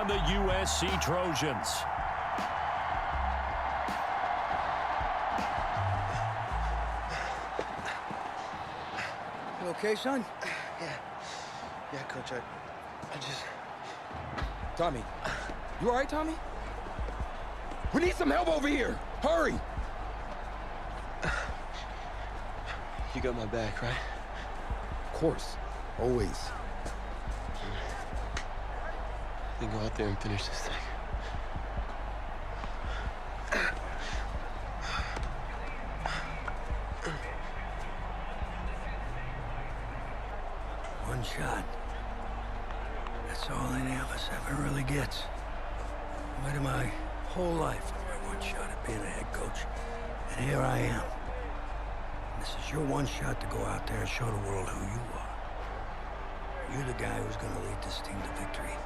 the USC Trojans. You okay, son? Yeah, Coach, I just... Tommy. You all right, Tommy? We need some help over here. Hurry. You got my back, right? Of course. Always. Then go out there and finish this thing. One shot. That's all any of us ever really gets. I waited my whole life for my one shot at being a head coach. And here I am. And this is your one shot to go out there and show the world who you are. Are you the guy who's gonna lead this team to victory?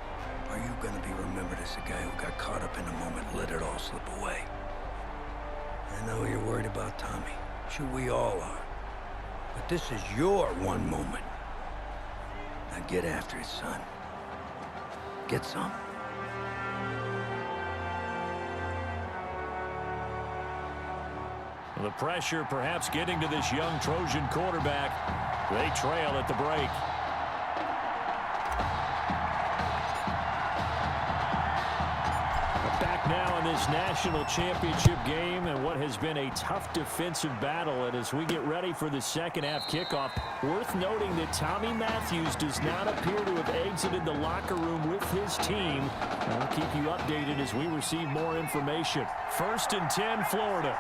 Or are you gonna be remembered as the guy who got caught up in the moment and let it all slip away? I know you're worried about Tommy. Sure, we all are. But this is your one moment. Now get after it, son. Get some. The pressure perhaps getting to this young Trojan quarterback. They trail at the break. Back now in this national championship game and what has been a tough defensive battle. And as we get ready for the second half kickoff, worth noting that Tommy Matthews does not appear to have exited the locker room with his team. And we'll keep you updated as we receive more information. 1st and 10, Florida.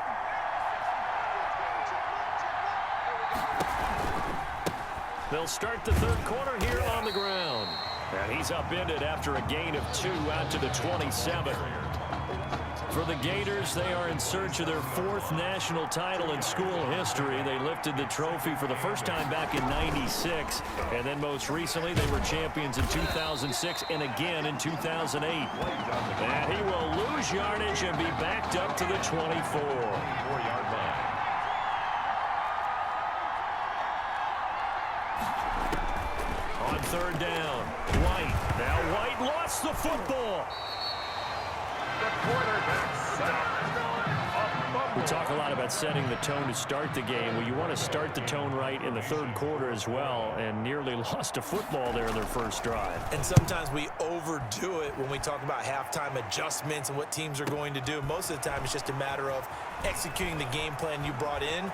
They'll start the third quarter here on the ground. And he's upended after a gain of 2 out to the 27. For the Gators, they are in search of their 4th national title in school history. They lifted the trophy for the first time back in '96. And then most recently, they were champions in 2006 and again in 2008. And he will lose yardage and be backed up to the 24. On 3rd down, White. Now White lost the football. We talk a lot about setting the tone to start the game. Well, you want to start the tone right in the 3rd quarter as well, and nearly lost a football there in their first drive. And sometimes we overdo it when we talk about halftime adjustments and what teams are going to do. Most of the time, it's just a matter of executing the game plan you brought in.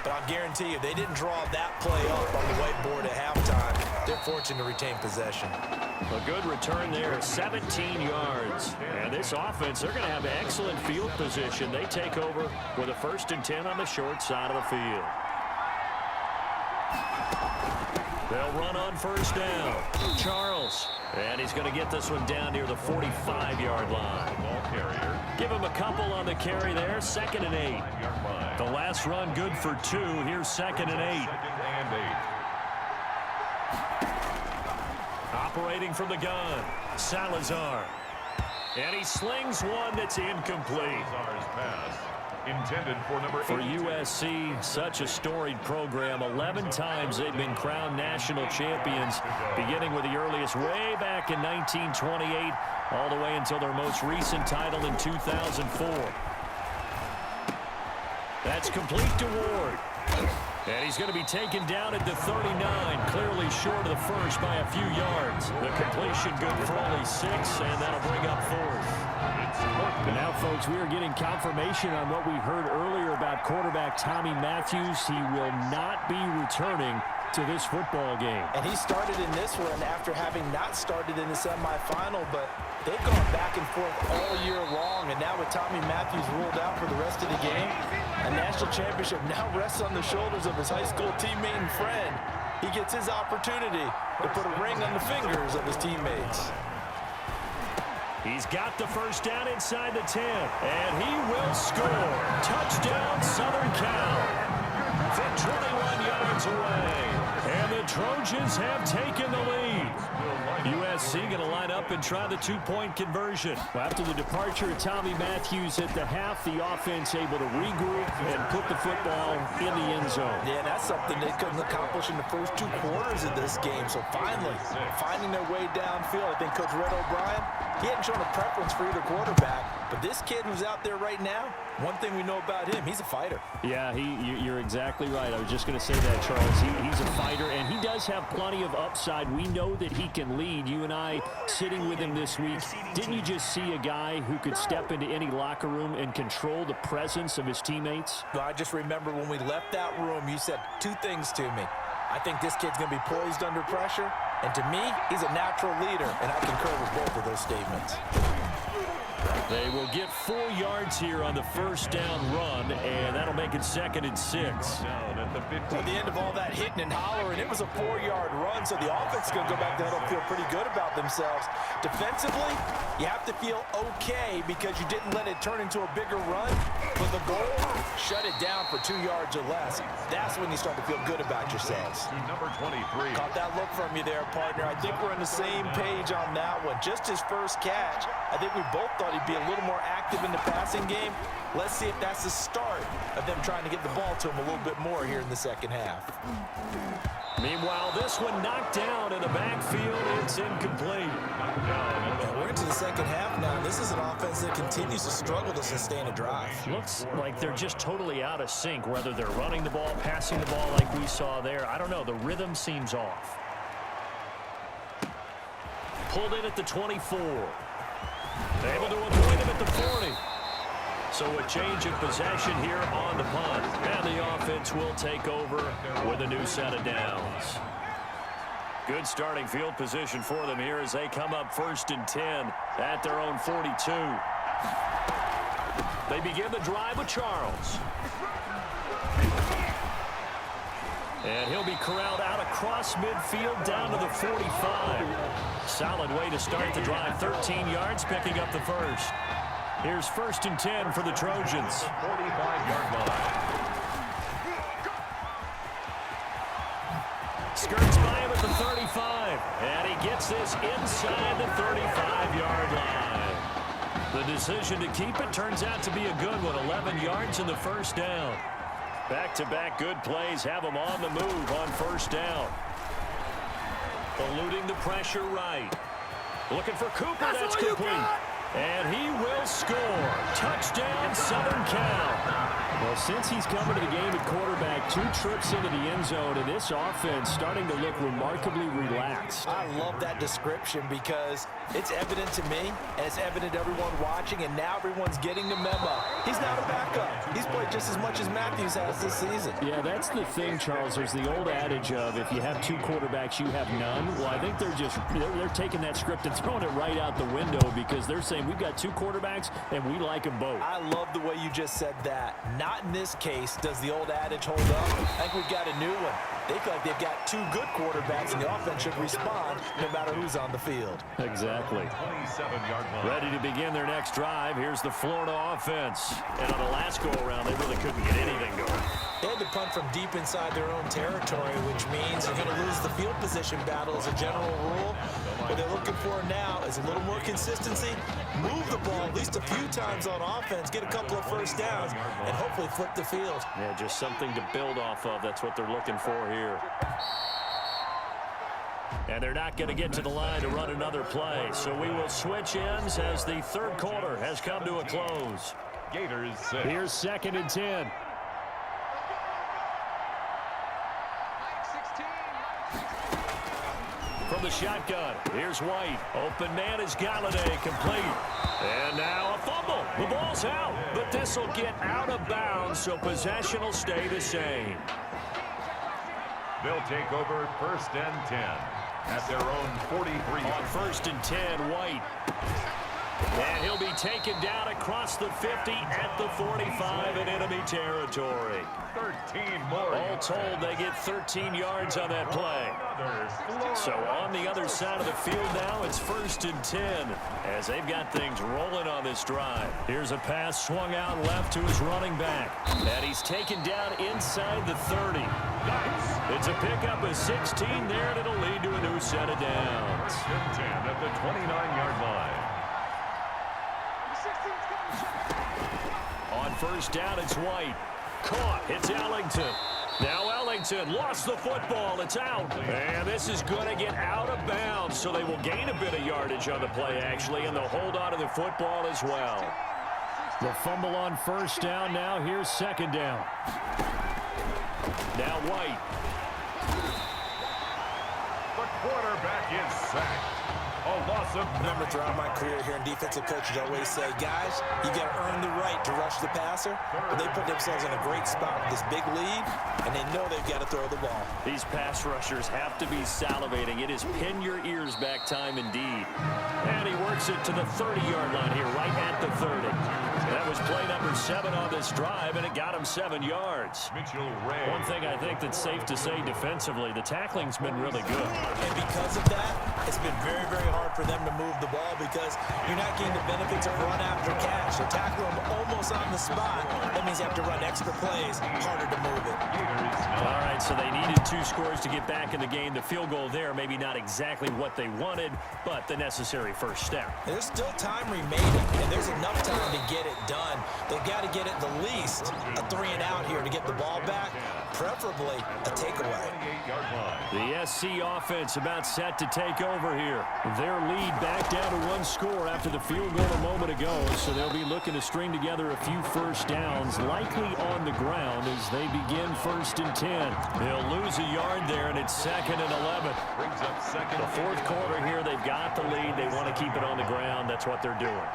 But I'll guarantee you, if they didn't draw that play up on the whiteboard at halftime, they're fortunate to retain possession. A good return there, 17 yards. And this offense, they're going to have excellent field position. They take over with a 1st and 10 on the short side of the field. They'll run on 1st down. Charles. And he's going to get this one down near the 45-yard line. Ball carrier. Give him a couple on the carry there. 2nd and 8. The last run good for 2. Here's 2nd and 8. Operating from the gun, Salazar. And he slings one that's incomplete. Intended for number 8. For USC, such a storied program. 11 times they've been crowned national champions, beginning with the earliest way back in 1928, all the way until their most recent title in 2004. That's complete to Ward. And he's going to be taken down at the 39, clearly short of the first by a few yards. The completion good for only 6, and that'll bring up 4th. And now, folks, we are getting confirmation on what we heard earlier about quarterback Tommy Matthews. He will not be returning to this football game. And he started in this one after having not started in the semifinal, but they've gone back and forth all year long. And now with Tommy Matthews ruled out for the rest of the game, a national championship now rests on the shoulders of his high school teammate and friend. He gets his opportunity to put a ring on the fingers of his teammates. He's got the 1st down inside the 10, and he will score. Touchdown, Southern Cal. From 21 yards away. And the Trojans have taken the lead. USC going to line up and try the 2-point conversion. Well, after the departure of Tommy Matthews at the half, the offense able to regroup and put the football in the end zone. Yeah, that's something they couldn't accomplish in the first 2 quarters of this game. So finally, finding their way downfield. I think Coach Red O'Brien he hadn't shown a preference for either quarterback. But this kid who's out there right now, one thing we know about him, he's a fighter. Yeah, you're exactly right. I was just going to say that, Charles. He's a fighter, and he does have plenty of upside. We know that he can lead. You and I, sitting with him this week, didn't you just see a guy who could step into any locker room and control the presence of his teammates? Well, I just remember when we left that room, you said two things to me. I think this kid's going to be poised under pressure, and to me, he's a natural leader, and I concur with both of those statements. They will get 4 yards here on the first down run, and that'll make it 2nd and 6. At the end of all that hitting and hollering, it was a 4-yard run, so the offense is going to go back there and feel pretty good about themselves. Defensively, you have to feel okay because you didn't let it turn into a bigger run. But the goal, shut it down for 2 yards or less. That's when you start to feel good about yourselves. Number 23. Caught that look from you there, partner. I think we're on the same page on that one. Just his first catch, I think we both thought he'd be a little more active in the passing game. Let's see if that's the start of them trying to get the ball to him a little bit more here in the second half. Meanwhile, this one knocked down in the backfield. It's incomplete. And we're into the second half now. This is an offense that continues to struggle to sustain a drive. Looks like they're just totally out of sync, whether they're running the ball, passing the ball like we saw there. I don't know. The rhythm seems off. Pulled in at the 24. Able to avoid him at the 40. So a change of possession here on the punt. And the offense will take over with a new set of downs. Good starting field position for them here as they come up 1st and 10 at their own 42. They begin the drive with Charles. And he'll be corralled out across midfield down to the 45. Solid way to start the drive. 13 yards, picking up the first. Here's 1st and 10 for the Trojans. 45-yard line. Skirts by him at the 35. And he gets this inside the 35-yard line. The decision to keep it turns out to be a good one. 11 yards in the first down. Back-to-back good plays have them on the move on 1st down. Eluding the pressure right. Looking for Cooper. That's complete. And he will score. Touchdown, Southern Cal. Well, since he's coming to the game at quarterback, 2 trips into the end zone, and this offense starting to look remarkably relaxed. I love that description because it's evident to me, and it's evident to everyone watching, and now everyone's getting the memo. He's not a backup. He's played just as much as Matthews has this season. Yeah, that's the thing, Charles. There's the old adage of if you have 2 quarterbacks, you have none. Well, I think they're taking that script and throwing it right out the window because they're saying we've got 2 quarterbacks, and we like them both. I love the way you just said that. Not in this case does the old adage hold up. I think we've got a new one. They feel like they've got 2 good quarterbacks, and the offense should respond no matter who's on the field. Exactly. 27-yard line. Ready to begin their next drive. Here's the Florida offense. And on the last go-around, they really couldn't get anything going. They had to punt from deep inside their own territory, which means they're going to lose the field position battle as a general rule. What they're looking for now is a little more consistency, move the ball at least a few times on offense, get a couple of first downs, and hopefully flip the field. Yeah, just something to build off of. That's what they're looking for here. And they're not going to get to the line to run another play. So we will switch ends as the 3rd quarter has come to a close. Gators 6. Here's 2nd and 10. From the shotgun, here's White. Open man is Galladay, complete. And now a fumble. The ball's out, but this will get out of bounds, so possession will stay the same. They'll take over 1st and 10 at their own 43. On 1st and 10, White. And he'll be taken down across the 50 at the 45 in enemy territory. 13 more. All told, they get 13 yards on that play. So on the other side of the field now, it's 1st and 10 as they've got things rolling on this drive. Here's a pass swung out left to his running back. And he's taken down inside the 30. It's a pickup of 16 there, and it'll lead to a new set of downs. 10 at the 29-yard line. On 1st down, it's White. Caught. It's Ellington. Now Ellington lost the football. It's out. And this is going to get out of bounds, so they will gain a bit of yardage on the play, actually, and they'll hold on to the football as well. The fumble on first down. Now here's second down. Now White. The quarterback is sacked. A loss of... Remember, throughout my career here in defensive coaches, I always say, guys, you got to earn the right to rush the passer. But they put themselves in a great spot with this big lead, and they know they've got to throw the ball. These pass rushers have to be salivating. It is pin your ears back time indeed. And he works it to the 30-yard line here, right at the 30. That was play number 7 on this drive, and it got him 7 yards. Mitchell Ray. One thing I think that's safe to say defensively, the tackling's been really good. And because of that, it's been very, very hard for them to move the ball because you're not getting the benefits of run after catch. They tackle them almost on the spot. That means you have to run extra plays, harder to move it. All right, so they needed 2 scores to get back in the game. The field goal there, maybe not exactly what they wanted, but the necessary first step. There's still time remaining, and there's enough time to get it done. They've got to get at the least a 3 and out here to get the ball back, preferably a takeaway. The SC offense about set to take over here. Their lead back down to 1 score after the field goal a moment ago, so they'll be looking to string together a few first downs, likely on the ground as they begin 1st and 10. They'll lose a yard there, and it's 2nd and 11. Brings up second. The 4th quarter here, they've got the lead. They want to keep it on the ground. That's what they're doing.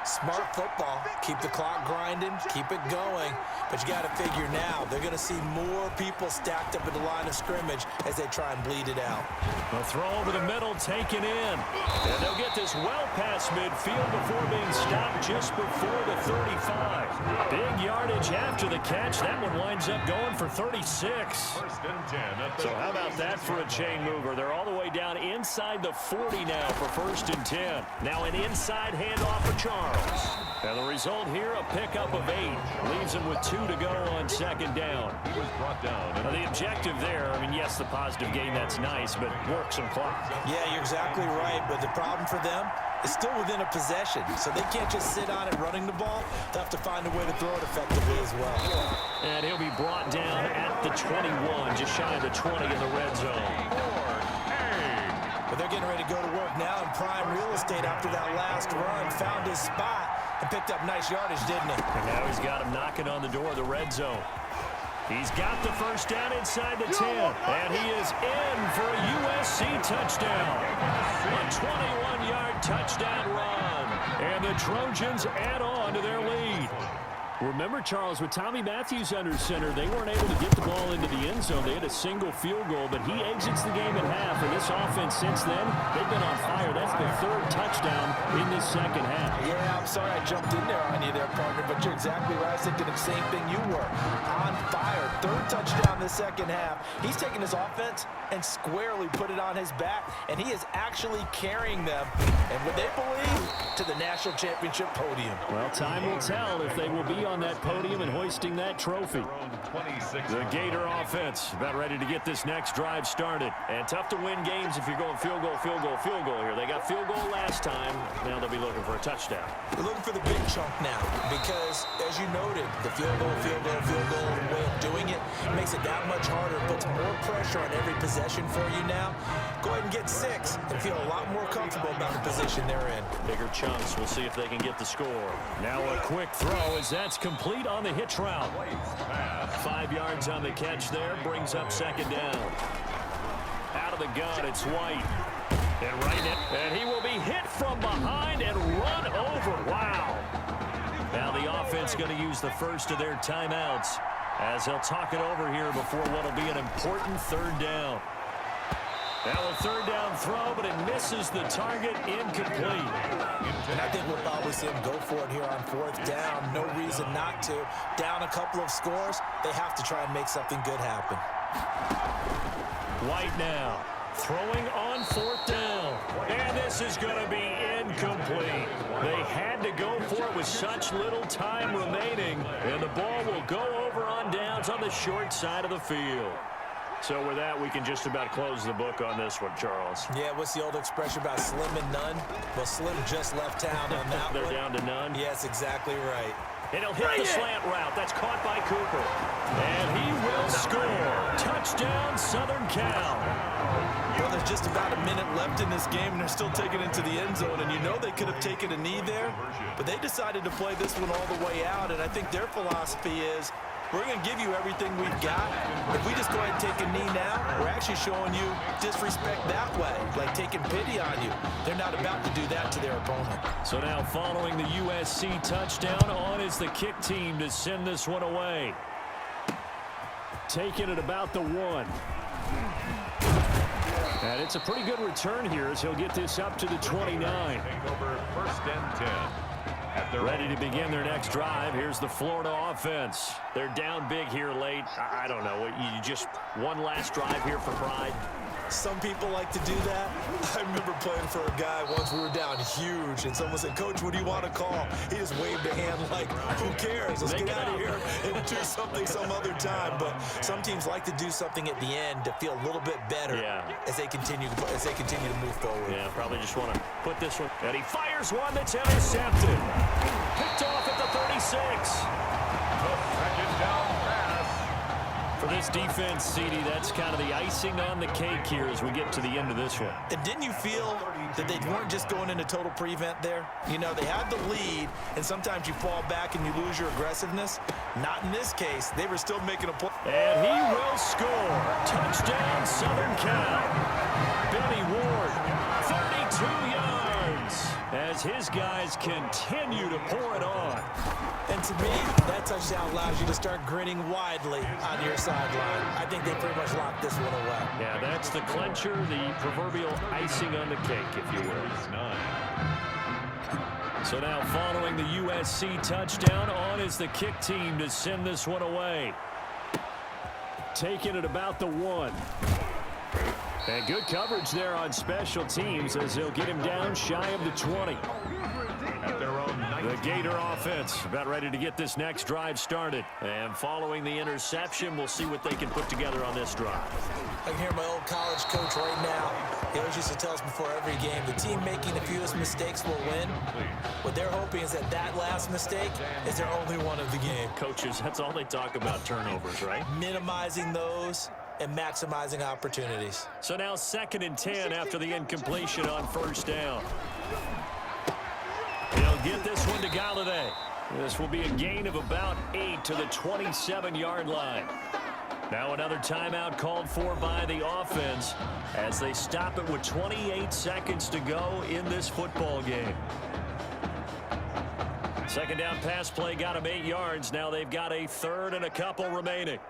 Smart football. Keep the clock grinding, keep it going. But you got to figure now, they're going to see more people stacked up at the line of scrimmage as they try and bleed it out. A throw over the middle, taken in. And they'll get this well past midfield before being stopped just before the 35. Big yardage after the catch. That one winds up going for 36. 1st and 10. So how about that for a chain mover? They're all the way down inside the 40 now for 1st and 10. Now an inside handoff for Charles. And the result here, a pickup of 8. Leaves him with 2 to go on 2nd down. He was brought down. Now the objective there, I mean, yes, the positive gain, that's nice, but work some clock. Yeah, you're exactly right, but the problem for them is still within a possession, so they can't just sit on it running the ball. They'll have to find a way to throw it effectively as well. And he'll be brought down at the 21, just shy of the 20 in the red zone. But they're getting ready to go to work now in prime real estate after that last run. Found his spot and picked up nice yardage, didn't he? And now he's got him knocking on the door of the red zone. He's got the first down inside the 10. And he is in for a USC touchdown. A 21-yard touchdown run. And the Trojans add on to their lead. Remember, Charles, with Tommy Matthews under center, they weren't able to get the ball into the end zone. They had a single field goal, but he exits the game at half. And this offense since then, they've been on fire. That's the 3rd touchdown in this 2nd half. Yeah, I'm sorry I jumped in there on you there, partner, but you're exactly right. I was thinking the same thing you were. On fire. 3rd touchdown in the 2nd half. He's taking his offense and squarely put it on his back, and he is actually carrying them, and would they believe, to the national championship podium. Well, time will tell if they will be on that podium and hoisting that trophy. The Gator offense about ready to get this next drive started. And tough to win games if you're going field goal, field goal, field goal here. They got field goal last time. Now they'll be looking for a touchdown. They're looking for the big chunk now because, as you noted, the field goal way of doing it makes it that much harder, puts more pressure on every possession for you now. Go ahead and get 6 and feel a lot more comfortable about the position they're in. Bigger chunks. We'll see if they can get the score. Now a quick throw as that's complete on the hitch route. 5 yards on the catch there. Brings up 2nd down. Out of the gun, it's White. And right in. And he will be hit from behind and run over. Wow. Now the offense going to use the first of their timeouts as they'll talk it over here before what will be an important 3rd down. Now a 3rd down throw, but it misses the target, incomplete. And I think we'll probably see him go for it here on 4th down. No reason not to. Down a couple of scores, they have to try and make something good happen. White now, throwing on 4th down. And this is going to be incomplete. They had to go for it with such little time remaining. And the ball will go over on downs on the short side of the field. So with that, we can just about close the book on this one, Charles. Yeah, what's the old expression about slim and none? Well, Slim just left town on that They're one. down to none? Yes, exactly right. And he'll hit the slant route. That's caught by Cooper. And he will score. Touchdown, Southern Cal. Well, there's just about a minute left in this game, and they're still taking it to the end zone. And you know they could have taken a knee there, but they decided to play this one all the way out. And I think their philosophy is, we're going to give you everything we've got. If we just go ahead and take a knee now, we're actually showing you disrespect that way, like taking pity on you. They're not about to do that to their opponent. So now following the USC touchdown, on is the kick team to send this one away. Taking it about the 1. And it's a pretty good return here as he'll get this up to the 29. Take over 1st and 10. Ready to begin their next drive. Here's the Florida offense. They're down big here late. I don't know. You just one last drive here for pride. Some people like to do that. I remember playing for a guy once. We were down huge, and someone said, "Coach, what do you want to call?" He just waved a hand like, "Who cares? Let's get out of here and do something some other time." But some teams like to do something at the end to feel a little bit better as they continue to move forward. Yeah, probably just want to put this one. And he fires one that's intercepted. Picked off at the 36. Second down pass. For this defense, CD, that's kind of the icing on the cake here as we get to the end of this one. And didn't you feel that they weren't just going into total prevent there? You know, they had the lead, and sometimes you fall back and you lose your aggressiveness. Not in this case. They were still making a play. And he will score. Touchdown, Southern Cal. Benny Ward, 32 yards, as his guys continue to pour it on. And to me, that touchdown allows you to start grinning widely on your sideline. I think they pretty much locked this one away. Yeah, that's the clincher, the proverbial icing on the cake, if you will. So now following the USC touchdown, on is the kick team to send this one away. Taking it about the 1. And good coverage there on special teams as they'll get him down shy of the 20. At their own 19. The Gator offense about ready to get this next drive started. And following the interception, we'll see what they can put together on this drive. I can hear my old college coach right now. He always used to tell us before every game, the team making the fewest mistakes will win. What they're hoping is that that last mistake is their only one of the game. Coaches, that's all they talk about, turnovers, right? Minimizing those and maximizing opportunities. So now 2nd and 10 after the incompletion on 1st down. He'll get this one to Galladay. This will be a gain of about 8 to the 27-yard line. Now another timeout called for by the offense as they stop it with 28 seconds to go in this football game. 2nd down pass play got him 8 yards. Now they've got a 3rd and a couple remaining.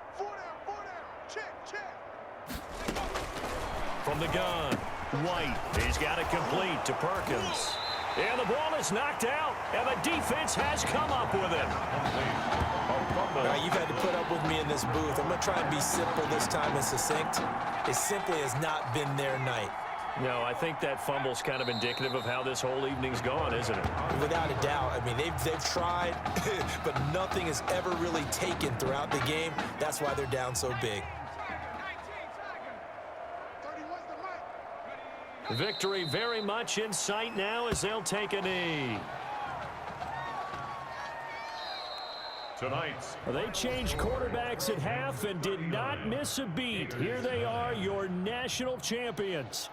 From the gun, White. He's got it complete to Perkins. And the ball is knocked out, and the defense has come up with it. Now, you've had to put up with me in this booth. I'm going to try and be simple this time and succinct. It simply has not been their night. No, I think that fumble's kind of indicative of how this whole evening's gone, isn't it? Without a doubt. I mean, they've tried, but nothing is ever really taken throughout the game. That's why they're down so big. Victory very much in sight now as they'll take a knee. Tonight's. They changed quarterbacks at half and did not miss a beat. Here they are, your national champions.